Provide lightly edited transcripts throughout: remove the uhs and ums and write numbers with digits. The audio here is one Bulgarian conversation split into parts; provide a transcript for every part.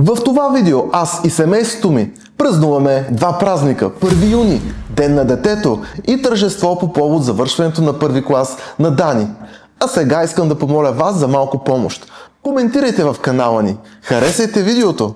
В това видео аз и семейството ми празнуваме два празника. 1 юни, Ден на детето и тържество по повод завършването на първи клас на Дани. А сега искам да помоля вас за малко помощ. Коментирайте в канала ни, харесайте видеото,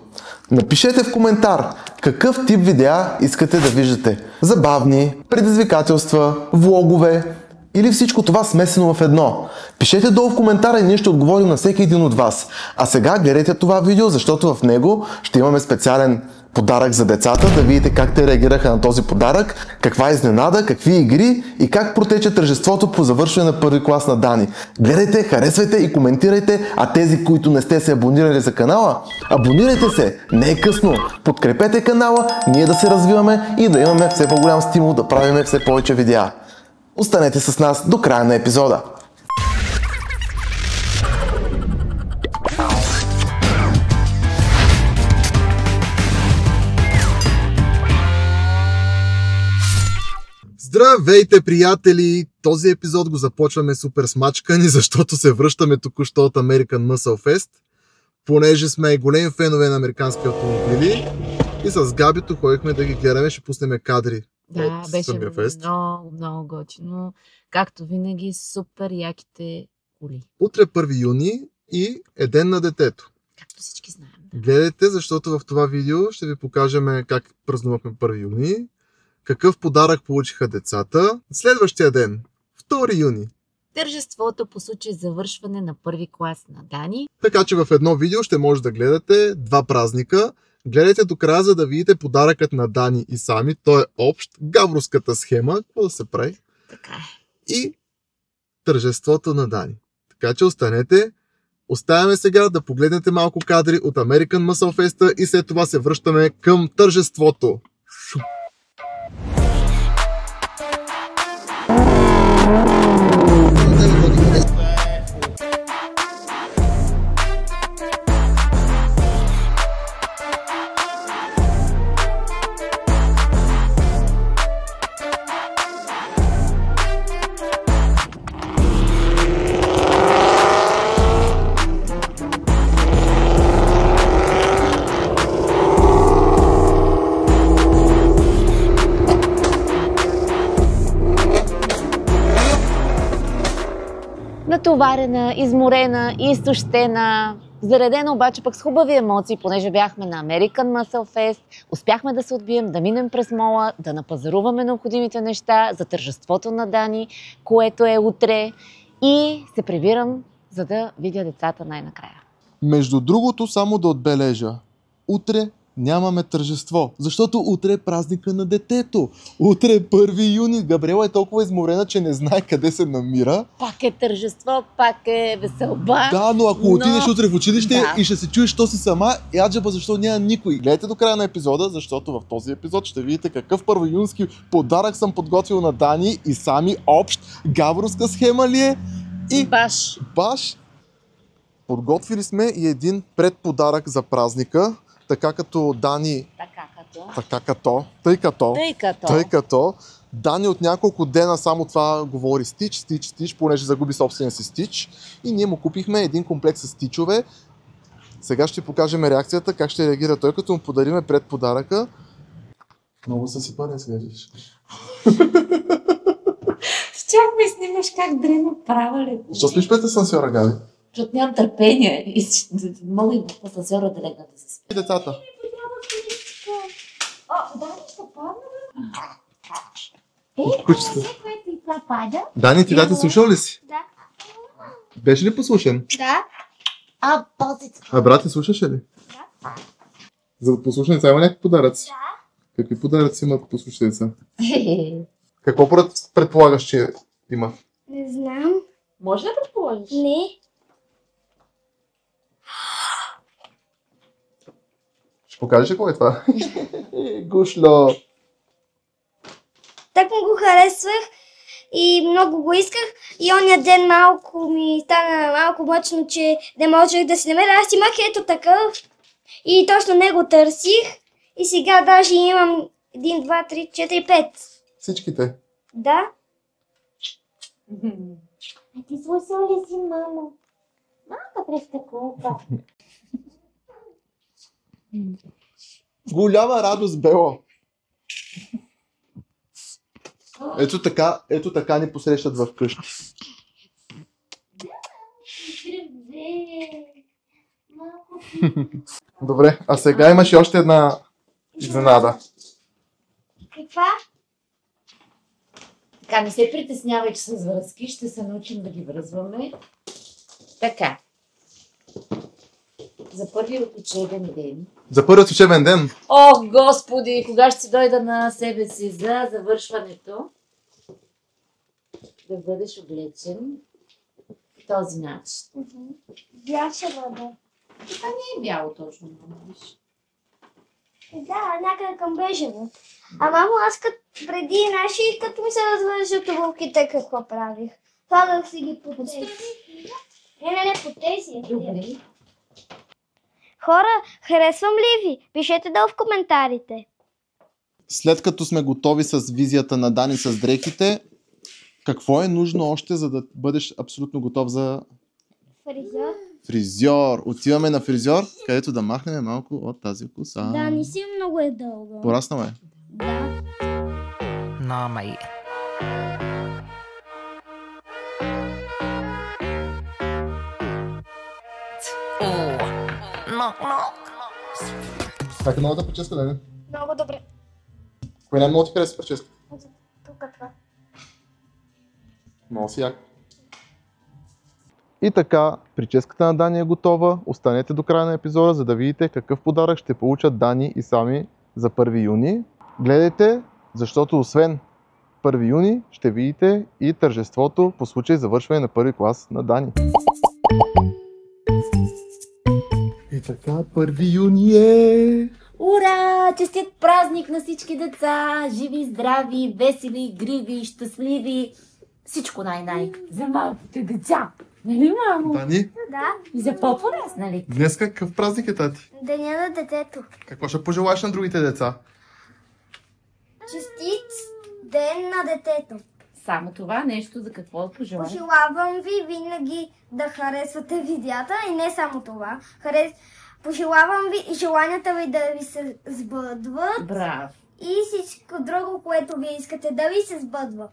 напишете в коментар какъв тип видеа искате да виждате. Забавни, предизвикателства, влогове или всичко това смесено в едно. Пишете долу в коментара и ние ще отговорим на всеки един от вас. А сега гледайте това видео, защото в него ще имаме специален подарък за децата, да видите как те реагираха на този подарък, каква изненада, какви игри и как протече тържеството по завършване на първи клас на Дани. Гледайте, харесвайте и коментирайте, а тези, които не сте се абонирали за канала, абонирайте се, не е късно, подкрепете канала, ние да се развиваме и да имаме все по-голям стимул да правим все повече видеа. Останете с нас до края на епизода. Здравейте, приятели! Този епизод го започваме супер смачкани, защото се връщаме току-що от American Muscle Fest, понеже сме големи фенове на американски автомобили и с Габито ходихме да ги гледаме, ще пуснем кадри. Да, беше фест. много готино. Както винаги, супер яките коли. Утре 1 юни и е Ден на детето. Както всички знаем. Гледайте, защото в това видео ще ви покажем как празнувахме 1 юни, какъв подарък получиха децата. Следващия ден, 2 юни. Тържеството по случай завършване на първи клас на Дани. Така че в едно видео ще може да гледате два празника. Гледайте до края, за да видите подаръкът на Дани и Сами. Той е общ, гавровската схема, какво да се прави. Така е. И тържеството на Дани. Така че останете. Оставяме сега да погледнете малко кадри от American Muscle Fest и след това се връщаме към тържеството. Натоварена, изморена, изтощена, заредена обаче пък с хубави емоции, понеже бяхме на American Muscle Fest, успяхме да се отбием, да минем през мола, да напазаруваме необходимите неща за тържеството на Дани, което е утре, и се прибирам, за да видя децата най-накрая. Между другото, само да отбележа, утре нямаме тържество, защото утре е празника на детето. Утре е 1 юни. Габриела е толкова изморена, че не знае къде се намира. Пак е тържество, пак е веселба. Да, но ако отидеш утре в училище Да. и ще се чуеш, що си сама, аджаба, защо няма никой. Гледайте до края на епизода, защото в този епизод ще видите какъв първоюнски подарък съм подготвил на Дани и Сами. Общ, гавровска схема ли е? И баш. Подготвили сме и един предподарък за празника. Така като Дани... Тъй като Дани от няколко дена само това говори стич, понеже загуби собствения си стич. И ние му купихме един комплект с стичове. Сега ще покажем реакцията, как ще реагира той, като му подариме предподаръка. Много съсипане изглеждаш. Чак ми снимаш как дрема права ли? Защо спиш пред асансьора, Габи? Защото нямам търпение и мога и в асансьора да легна да се спи. Децата. Дани ще падна? Кучета. Което и това пада? Дани, ти дати слушал ли си? Да. Беше ли послушен? Да. А брат ти слушаше ли? Да. За послушница има някакви подаръци? Да. Какви подаръци имат послушница? Какво предполагаш, че има? Не знам. Може да предположиш? Не. Ще покажеш какво е това? Гушло! Так му го харесвах и много го исках. И оня ден малко ми стана малко мъчно, че не можех да си намеря. Аз имах ето такъв и точно него търсих. И сега даже имам 1, 2, 3, 4, 5. Всичките? Да. А ти слушал ли си, мамо? Малка престъклука. Голяма радост, Бело. Ето така ни посрещат в къщи. Добре, а сега имаш и още една изненада. Каква? Така, не се притеснявай, че с връзки, ще се научим да ги връзваме. Така. За първи учебен ден. За първият учебен ден. О, Господи, кога ще си дойда на себе си за завършването? Да бъдеш облечен в този начин. Бял ще бъда. Това не е бяло точно, виж. Да, някъде към бежево. А мамо, аз преди като ми се развържат обувките, какво правих? Слагах си ги по тези. Не, по тези. Добре. Хора, харесвам ли ви? Пишете долу в коментарите. След като сме готови с визията на Дани с дрехите, какво е нужно още, за да бъдеш абсолютно готов за Фризьор? фризьор? Отиваме на фризьор, където да махнем малко от тази коса. Да, не си много е дълго. Пораснала е. Да. Nah, mate. Oh, knock, knock. Как е новата прическа, Дани? Много добре. Кое най-много ти хареса прическа? Тук това. Много си як. И така, прическата на Дани е готова. Останете до края на епизода, за да видите какъв подарък ще получат Дани и Сами за 1 юни. Гледайте, защото освен 1 юни ще видите и тържеството по случай завършване на 1 клас на Дани. И така, 1 юни е... Ура! Честит празник на всички деца! Живи, здрави, весели, игриви, щастливи! Всичко най-най! За малките деца! Нали, мамо? Дани, Да. И за по-пораснали. днес какъв празник е, тати? Деня на детето. Какво ще пожелаеш на другите деца? Честит ден на детето. Само това нещо за какво пожелаеш? Пожелавам ви винаги да харесвате видеята и не само това. Пожелавам ви и желанията ви да ви се сбъдват Браво! и всичко друго, което вие искате да ви се сбъдва.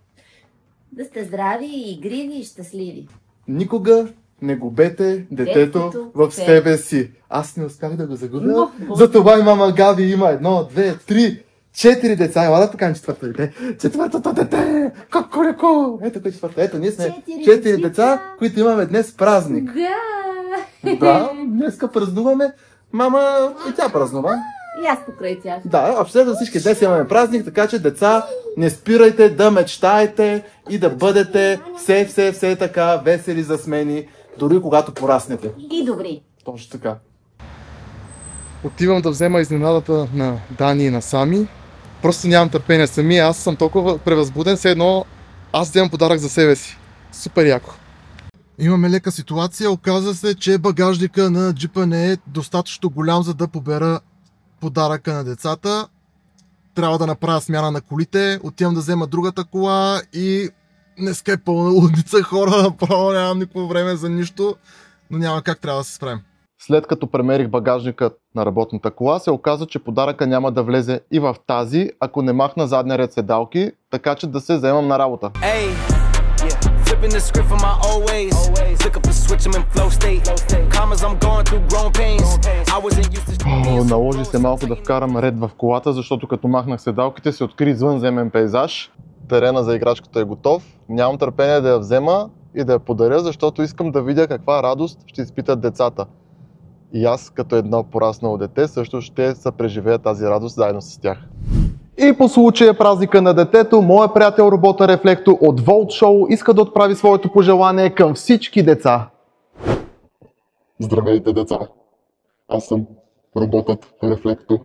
Да сте здрави, игриви и щастливи. Никога не губете детето в себе си. Аз не успях да го загубя. Затова и мама Габи има 1, 2, 3, 4 деца. Ела да покажем четвърто дете. Четвъртото дете! Коколеко! Ето кой четвърто. Ето, ние сме 4 деца, които имаме днес празник. Да! Да, днеска празнуваме. Мама и тя празнува. И аз покрай тях. Да, общо всички днес имаме празник, така че деца, не спирайте да мечтаете и да бъдете все така весели, засмени, дори когато пораснете. И добри. Точно така. Отивам да взема изненадата на Дани и на Сами. Просто нямам търпение сами, аз съм толкова превъзбуден, все едно аз вземам подарък за себе си. Супер яко. Имаме лека ситуация, оказва се, че багажника на джипа не е достатъчно голям, за да побера подаръка на децата. Трябва да направя смяна на колите, отивам да взема другата кола и днеска е пълна лудница, хора, направо нямам никакво време за нищо, но няма как, трябва да се справим. След като премерих багажника на работната кола, се оказа, че подаръка няма да влезе и в тази, ако не махна задния ред седалки, така че да се заемам на работа. Flipping the script from my old ways. Look up and switch them in flow state. Commas, I'm going through growing pains. I wasn't used to... Наложи се малко да вкарам ред в колата, защото като махнах седалките се откри извънземен пейзаж. Терена за играчката е готов. Нямам търпение да я взема и да я подаря, защото искам да видя каква радост ще изпитат децата. И аз, като едно пораснало дете, също ще съпреживея тази радост заедно с тях. И по случая празника на детето, моят приятел Робота Рефлекто от Volt Show иска да отправи своето пожелание към всички деца. Здравейте, деца! Аз съм Роботът Рефлекто.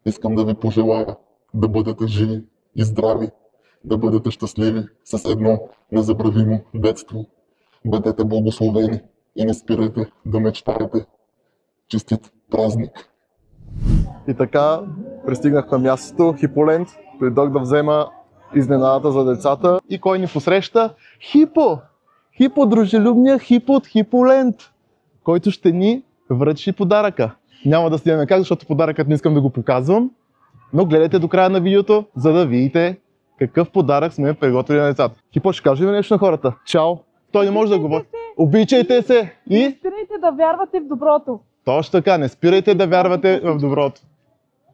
Искам да ви пожелая да бъдете живи и здрави, да бъдете щастливи с едно незабравимо детство. Бъдете благословени и не спирайте да мечтаете. Честит празник! И така, пристигнах на мястото, Хиполенд. Дойдох да взема изненадата за децата. И кой ни посреща? Хипо! Хипо, дружелюбния Хипо от Хиполенд, който ще ни връчи подаръка. Няма да снимаме как, защото подаръкът не искам да го показвам. Но гледайте до края на видеото, за да видите какъв подарък сме приготвили на децата. Кипо, ще кажем нещо на хората. Чао! Той не може да говори. Обичайте се и... Не спирайте да вярвате в доброто. Точно така, не спирайте да вярвате в доброто.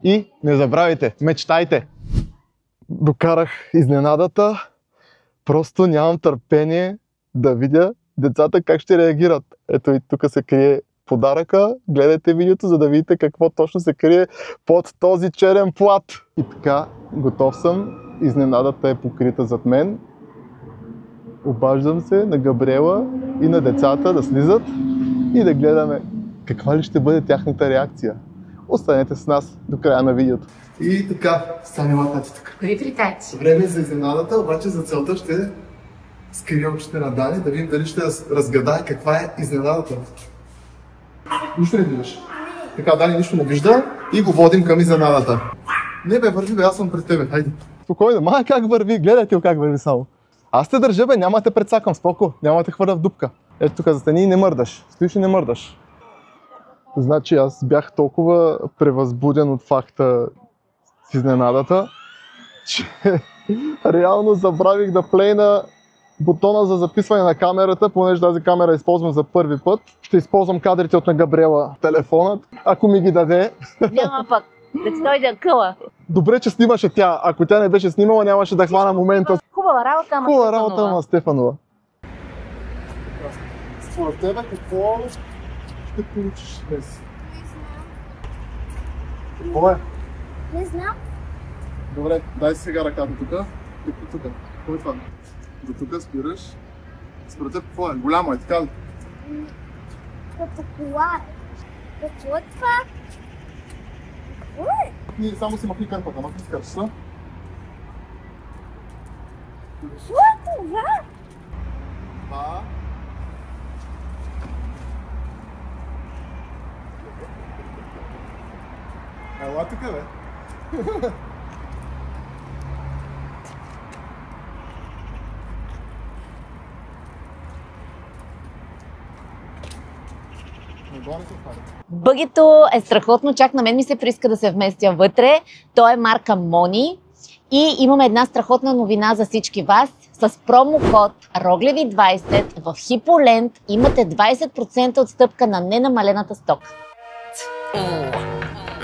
И не забравяйте, мечтайте. Докарах изненадата. Просто нямам търпение да видя децата как ще реагират. Ето и тук се крие подаръка. Гледайте видеото, за да видите какво точно се крие под този черен плат. И така, готов съм. Изненадата е покрита зад мен. Обаждам се на Габриела и на децата да слизат и да гледаме каква ли ще бъде тяхната реакция. Останете с нас до края на видеото. И така, стане латати тук. Приприкайте. Време за изненадата, обаче за целта ще скрия очите на Дани, да видим дали ще разгадае каква е изненадата. Нищо не виждаш. Така, Дани нищо не вижда и го водим към изненадата. Не бе, върви бе, аз съм пред тебе, хайде. Спокойно, май как върви, гледайте как върви само. Аз те държа бе, няма те прецакам, споко, няма те хвърля в дупка. Ето тук застани и не мърдаш, стоиш и не мърдаш. Значи аз бях толкова превъзбуден от факта с изненадата, че реално забравих да плейна бутона за записване на камерата, понеже тази камера използвам за първи път. Ще използвам кадрите от на Габриела телефонът, ако ми ги даде. Няма пък. Да ти дойде къла. Добре, че снимаше тя. Ако тя не беше снимала, нямаше да хвана момента. Хубава работа, ама Хубава работа на Стефанова. Според тебе какво ще получиш днес? Какво е? Не знам. Добре, дай сега ръката тук. Тук. Кой е това? До тук спираш. Според теб какво е? Голямо е, така ли? Като кола е. Какво е това? Какво е? Ние само си махни кърпата, махни с кърпата. Какво е това? Това. Ела тук, бе. Бъгито е страхотно, чак на мен ми се прииска да се вместя вътре. Той е марка Мони. И имаме една страхотна новина за всички вас. С промокод ROGLEVI20 в Хиполент имате 20% отстъпка на ненамалената стока.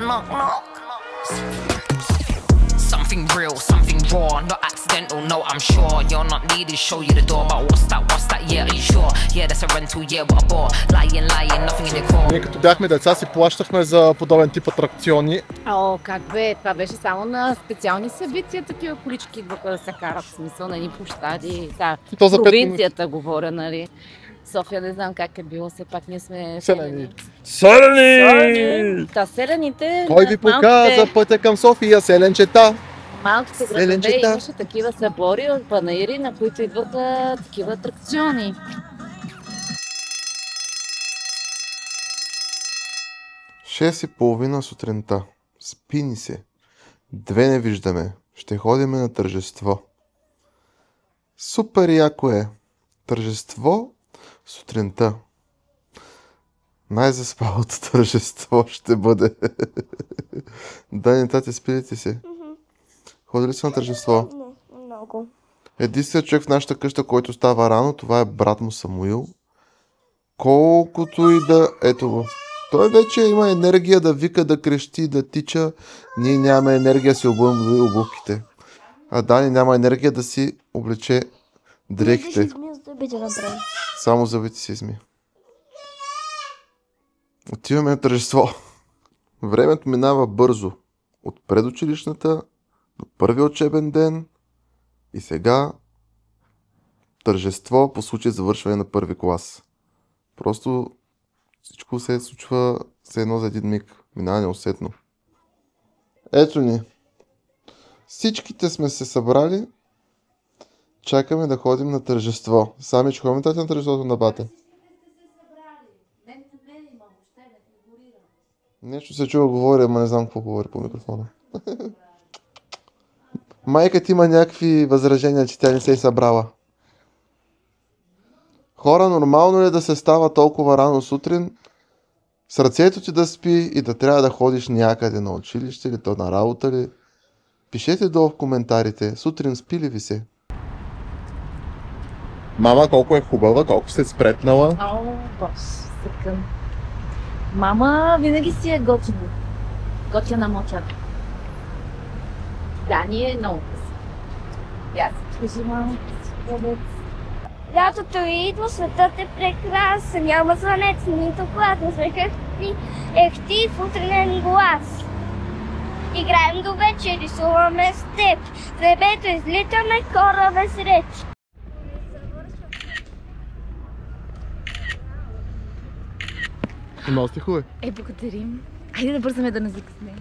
Knock, knock. Something real, something raw, not accidental, no, I'm sure. You're not needed, show you the door, but what's that, yeah, are you sure? Yeah, that's a rental, yeah, what a bore. Lying, nothing in your core. Ние като бяхме деца си плащахме за подобен тип атракциони. О, как бе, това беше само на специални събития, такива колички идваха да се карат, в смисъл на едни площади. Да, То за 5 провинцията говоря, нали. София не знам как е било, все пак ние сме Селени. Селени! Та селените... Кой ви показа пътя към София, селенчета? Малките градове Селенчета. имаше такива събори от панаири, на които идваха такива атракциони. Шест и половина сутринта. Спи ни се. 2 не виждаме. Ще ходиме на тържество. Супер яко е. Тържество сутринта. Най-заспалото тържество ще бъде. Дани, тати, спилите се? Ходили са на тържество? Не, много. Единственият човек в нашата къща, който става рано, това е брат му Самуил. Колкото и да... Ето го. Той вече има енергия да вика, да крещи, да тича. Ние нямаме енергия да си обуваме обувките. А Дани няма енергия да си облече дрехите. Само зъбите си изми. Отиваме на тържество. Времето минава бързо. От предучилищната до първия учебен ден и сега тържество по случай завършване на първи клас. Просто всичко се случва все едно за един миг. Минава неусетно. Ето ни. Всичките сме се събрали. Чакаме да ходим на тържество. Сами че ходим на тържеството на бата. Нещо се чува говори, ама не знам какво говори по микрофона. Майка ти има някакви възражения, че тя не се е събрала. Хора, нормално ли е да се става толкова рано сутрин Сърцето ти да спи и да трябва да ходиш някъде на училище или то на работа ли? Пишете долу в коментарите. Сутрин спи ли ви се? Мама, колко е хубава, колко се спретнала. О, боже, съкън. Мама винаги си е готина. Готина мотя. Да, ние е много къси. Аз кажи, мама, Лятото идва, светът е прекрасен, няма звънец, нито хладно, смехът ти ехти в утренен глас. Играем до вечер, рисуваме с теб, в небето излитаме хора без реч. Много стихове. Благодарим. Хайде да бързаме да не закъснем.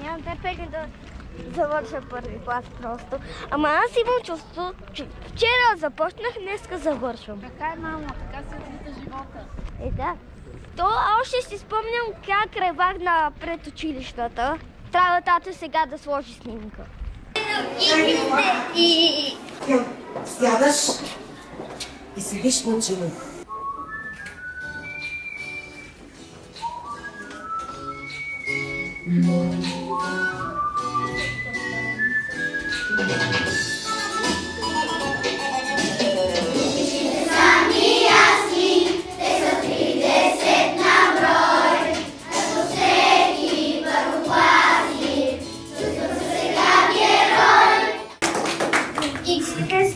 Нямам търпение да завърша първи клас просто. Ама аз имам чувство, че вчера започнах, днеска завършвам. Така е, мамо, така се развита живота. Да. То още си спомням как ревах на предучилищата. Трябва тата сега да сложи снимка. И... Сядаш и седиш на ученик.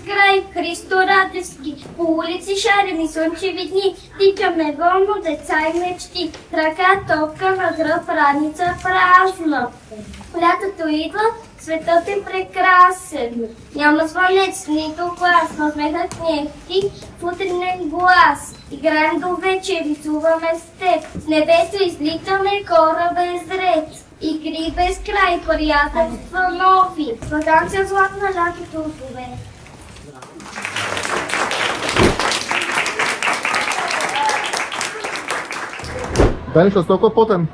Край Христо Радевски, по улици шарени слънчеви дни, тичаме вълно деца и мечти, ръка топка на гръб, раница празна. Лятото идва, светът е прекрасен, няма звънец, нито глас, но смехът ни е ти в утренен глас. Играем до вечер, рисуваме с теб, с небето излитаме хора без ред. Игри без край, приятелства нови, ваканция златна лятото отове. Дани, ще толкова потен.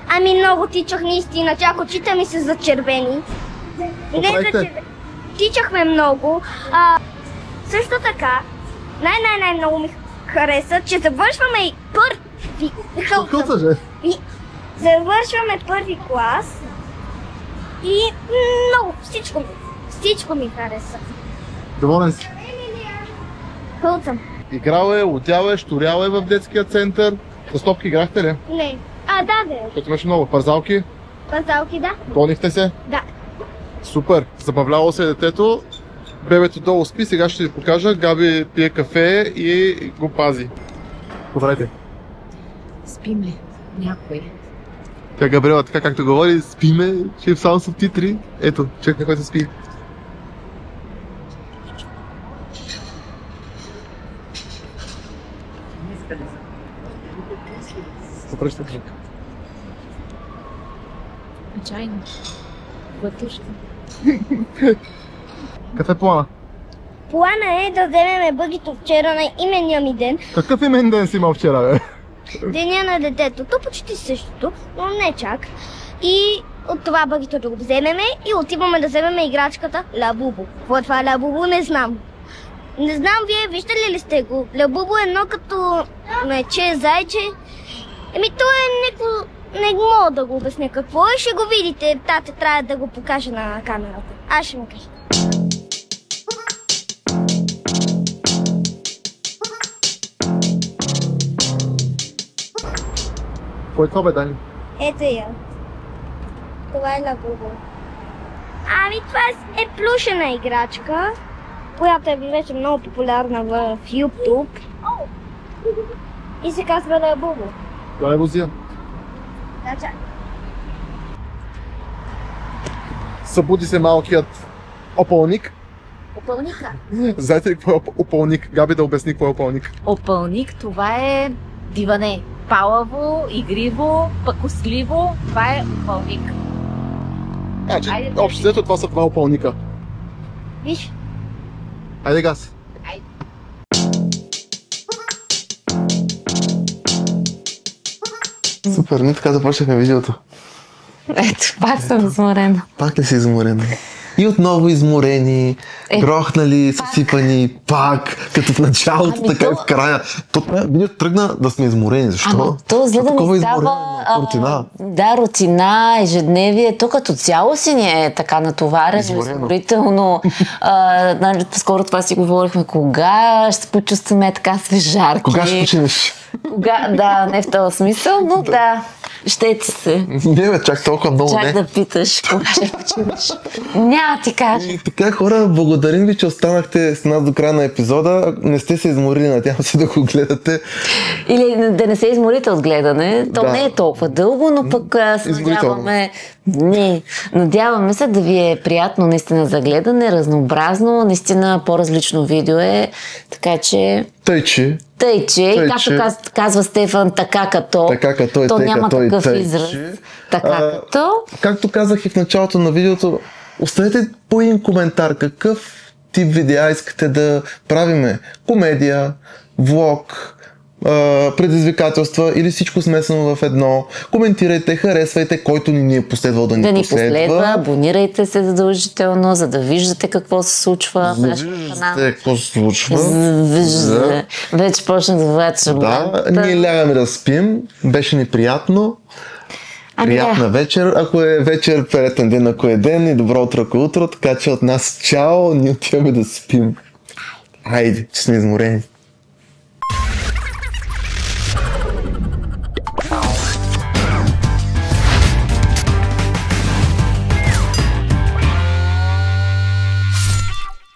Ами много тичах наистина, чак очите ми са зачервени. Не зачервени. Тичахме много. Също така, най-много ми хареса, че завършваме и първи... Завършваме първи клас и много, всичко ми хареса. Доволен си? Хубав съм. Играл е, лутял е, щурял е в детския център. С топки играхте ли? Не. Да, бе. Защото имаше много. Парзалки? Парзалки, да. Гонихте се? Да. Супер. Забавляло се детето. Бебето долу спи. Сега ще ви покажа. Габи пие кафе и го пази. Добрайте. Спиме. Някой. Тя Габриела така както говори, спиме, ще е само субтитри. Ето, човек на който спи. Попреща друг. Чайно. Вътушка. Какъв е плана? Плана е да вземем бъгито вчера на именния ми ден. Какъв имен ден си имал вчера, бе? Деня на детето. То почти същото, но не чак. И от това бъгито да го вземеме и отиваме да вземем играчката Лабубо. Какво е това Лабубо? Не знам. Не знам, вие виждали ли сте го? Лабубо е едно като мече, зайче. То е някакво... Не мога да го обясня какво е, ще го видите. Тате трябва да го покаже на камерата. Аз ще му кажа. Кой е това, бе, Дани? Ето я. Това е Лабубо. Ами това е плюшена играчка, която е вече много популярна в YouTube. И се казва Лабубо. Това е Бузия. Да, чак. Събуди се малкият опълник. Опълника. Знаете ли какво е опълник? Габи да обясни какво е опълник. Опълник, това е диване. Палаво, игриво, пакосливо. Това е опълник. Значи, Айде, общо взето това са два опълника. Виж. Айде газ. Супер, ние така започнахме видеото. Ето, пак съм изморена. Пак ли си изморена? И отново изморени, грохнали, съсипани, пак, като в началото, Ами така и то- в края. То видео тръгна да сме изморени. Защо? Ама то за да Такова не изморение, става... рутина. Да, рутина, ежедневие. То като цяло си ни е така натоварено, Изморено. изморително. Нали, скоро това си говорихме. Кога ще се почувстваме така свежарки? Кога ще починеш? Кога? Да, не в този смисъл, но да. Ще ти се. Не, бе, чак толкова много Чак не. да питаш кога ще починеш. Няма ти кажа. И така, хора, благодарим ви, че останахте с нас до края на епизода. Ако не сте се изморили, надявам се да го гледате. Или да не се изморите от гледане. То Да. не е толкова дълго, но пък се Изморително. надяваме... Не, надяваме се да ви е приятно наистина за гледане, разнообразно, наистина по-различно видео е. Така че... Тъй, че Тъй, че, и Тъй, както че. казва Стефан, така като... Така като и то тъй няма като и такъв тъй, израз. че. Така като... Както казах и в началото на видеото, оставете по един коментар какъв тип видеа искате да правиме. Комедия, влог, предизвикателства или всичко смесено в едно. Коментирайте, харесвайте, който ни е последвал да Да ни последва. последва, абонирайте се задължително, за да виждате какво се случва в нашия канал. Виждате какво се случва. Виждате. Вече почна да влача. Да, ние лягаме да спим. Беше ни приятно. Приятна вечер, ако е вечер, приятен ден, ако е ден и добро утро, ако е утро. Така че от нас чао, ние отиваме да спим. Хайде, че сме изморени.